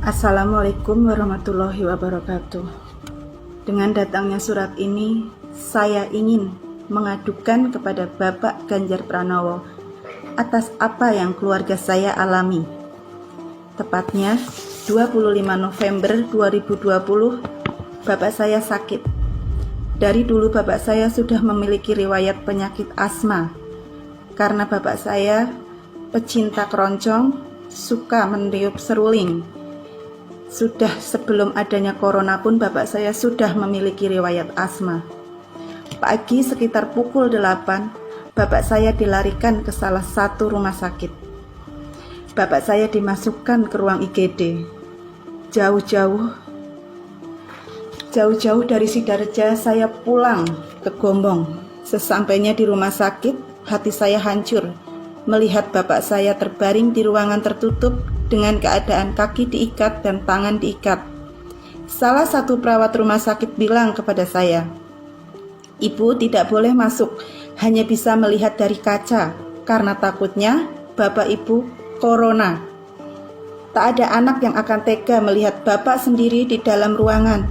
Assalamualaikum warahmatullahi wabarakatuh. Dengan datangnya surat ini, saya ingin mengadukan kepada Bapak Ganjar Pranowo atas apa yang keluarga saya alami. Tepatnya 25 November 2020, Bapak saya sakit. Dari dulu Bapak saya sudah memiliki riwayat penyakit asma. Karena Bapak saya pecinta keroncong, suka meniup seruling. Sudah sebelum adanya corona pun Bapak saya sudah memiliki riwayat asma. Pagi sekitar pukul 8, Bapak saya dilarikan ke salah satu rumah sakit. Bapak saya dimasukkan ke ruang IGD. Jauh-jauh dari Sidoarjo saya pulang ke Gombong. Sesampainya di rumah sakit, hati saya hancur melihat Bapak saya terbaring di ruangan tertutup dengan keadaan kaki diikat dan tangan diikat. Salah satu perawat rumah sakit bilang kepada saya, "Ibu tidak boleh masuk, hanya bisa melihat dari kaca, karena takutnya Bapak Ibu corona. Tak ada anak yang akan tega melihat Bapak sendiri di dalam ruangan.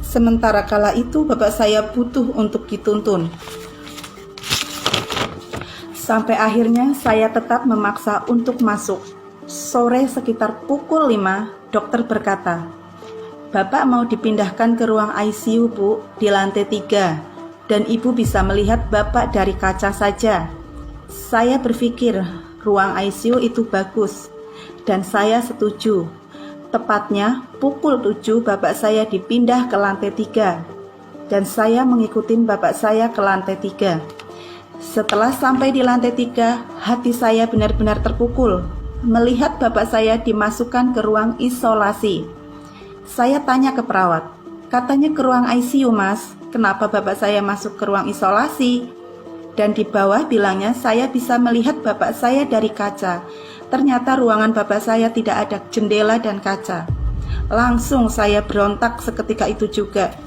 Sementara kala itu Bapak saya butuh untuk dituntun." Sampai akhirnya saya tetap memaksa untuk masuk. Sore sekitar pukul 5, dokter berkata, "Bapak mau dipindahkan ke ruang ICU, Bu, di lantai 3, dan Ibu bisa melihat Bapak dari kaca saja." Saya berpikir ruang ICU itu bagus, dan saya setuju. Tepatnya pukul 7 Bapak saya dipindah ke lantai 3, dan saya mengikuti Bapak saya ke lantai 3. Setelah sampai di lantai 3, hati saya benar-benar terpukul melihat Bapak saya dimasukkan ke ruang isolasi. Saya tanya ke perawat, katanya ke ruang ICU, Mas. Kenapa Bapak saya masuk ke ruang isolasi? Dan di bawah bilangnya saya bisa melihat Bapak saya dari kaca. Ternyata ruangan Bapak saya tidak ada jendela dan kaca. Langsung saya berontak seketika itu juga.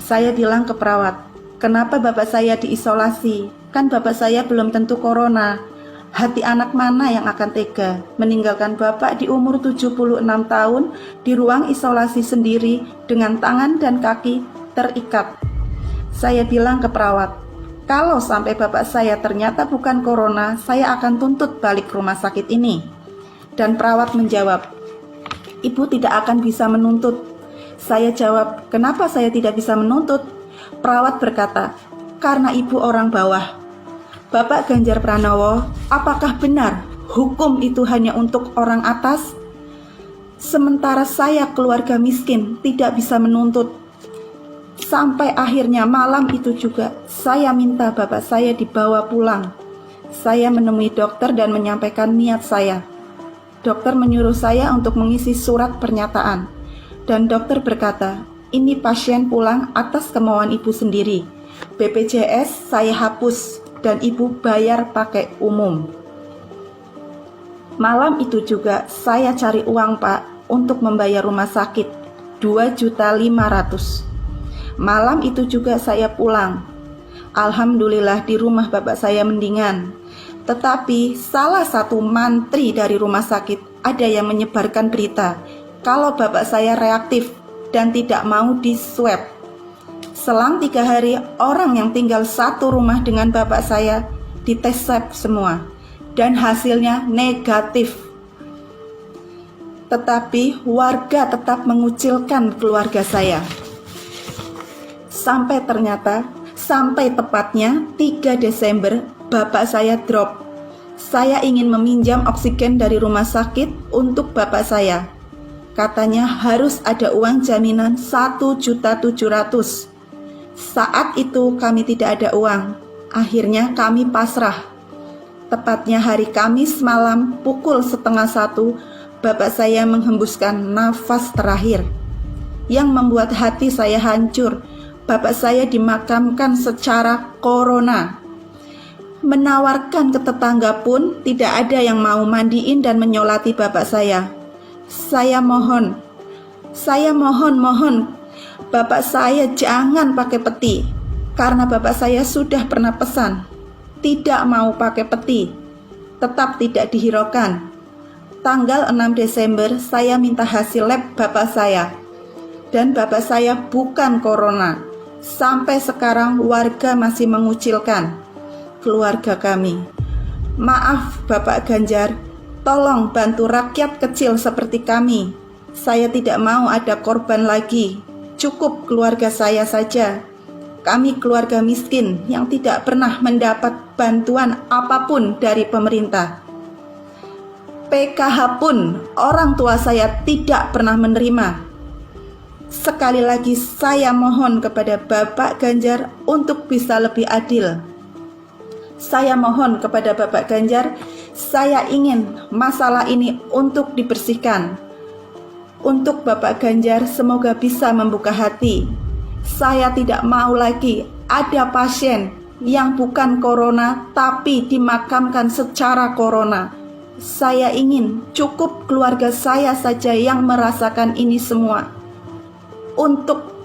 Saya bilang ke perawat, "Kenapa Bapak saya diisolasi? Kan Bapak saya belum tentu corona. Hati anak mana yang akan tega meninggalkan Bapak di umur 76 tahun di ruang isolasi sendiri dengan tangan dan kaki terikat?" Saya bilang ke perawat, "Kalau sampai Bapak saya ternyata bukan corona, saya akan tuntut balik rumah sakit ini." Dan perawat menjawab, "Ibu tidak akan bisa menuntut." Saya jawab, "Kenapa saya tidak bisa menuntut?" Perawat berkata, "Karena Ibu orang bawah." Bapak Ganjar Pranowo, apakah benar hukum itu hanya untuk orang atas? Sementara saya keluarga miskin tidak bisa menuntut. Sampai akhirnya malam itu juga saya minta Bapak saya dibawa pulang. Saya menemui dokter dan menyampaikan niat saya. Dokter menyuruh saya untuk mengisi surat pernyataan. Dan dokter berkata, "Ini pasien pulang atas kemauan Ibu sendiri. BPJS saya hapus dan Ibu bayar pakai umum." Malam itu juga saya cari uang, Pak, untuk membayar rumah sakit 2.500.000. Malam itu juga saya pulang. Alhamdulillah di rumah Bapak saya mendingan. Tetapi salah satu mantri dari rumah sakit ada yang menyebarkan berita kalau Bapak saya reaktif dan tidak mau di swab. Selang 3 hari, orang yang tinggal satu rumah dengan Bapak saya dites swab semua dan hasilnya negatif. Tetapi warga tetap mengucilkan keluarga saya. Sampai tepatnya 3 Desember Bapak saya drop. Saya ingin meminjam oksigen dari rumah sakit untuk Bapak saya. Katanya harus ada uang jaminan 1.700.000. Saat itu kami tidak ada uang. Akhirnya kami pasrah. Tepatnya hari Kamis malam pukul 12:30, Bapak saya menghembuskan nafas terakhir. Yang membuat hati saya hancur, Bapak saya dimakamkan secara corona. Menawarkan ke tetangga pun tidak ada yang mau mandiin dan menyolati Bapak saya. Saya mohon Bapak saya jangan pakai peti, karena Bapak saya sudah pernah pesan tidak mau pakai peti, tetap tidak dihiraukan. tanggal 6 Desember saya minta hasil lab bapak saya. Dan bapak saya bukan corona. Sampai sekarang warga masih mengucilkan keluarga kami. Maaf Bapak Ganjar, tolong bantu rakyat kecil seperti kami. Saya tidak mau ada korban lagi. Cukup keluarga saya saja. Kami keluarga miskin yang tidak pernah mendapat bantuan apapun dari pemerintah. PKH pun orang tua saya tidak pernah menerima. Sekali lagi saya mohon kepada Bapak Ganjar untuk bisa lebih adil. Saya mohon kepada Bapak Ganjar, saya ingin masalah ini untuk dibersihkan. Untuk Bapak Ganjar semoga bisa membuka hati. Saya tidak mau lagi ada pasien yang bukan corona tapi dimakamkan secara corona. Saya ingin cukup keluarga saya saja yang merasakan ini semua. Untuk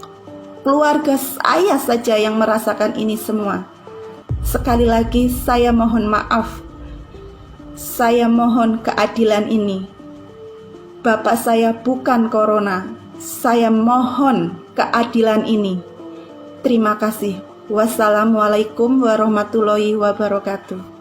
keluarga saya saja yang merasakan ini semua. Sekali lagi saya mohon maaf. Saya mohon keadilan ini. Bapak saya bukan corona. Saya mohon keadilan ini. Terima kasih. Wassalamualaikum warahmatullahi wabarakatuh.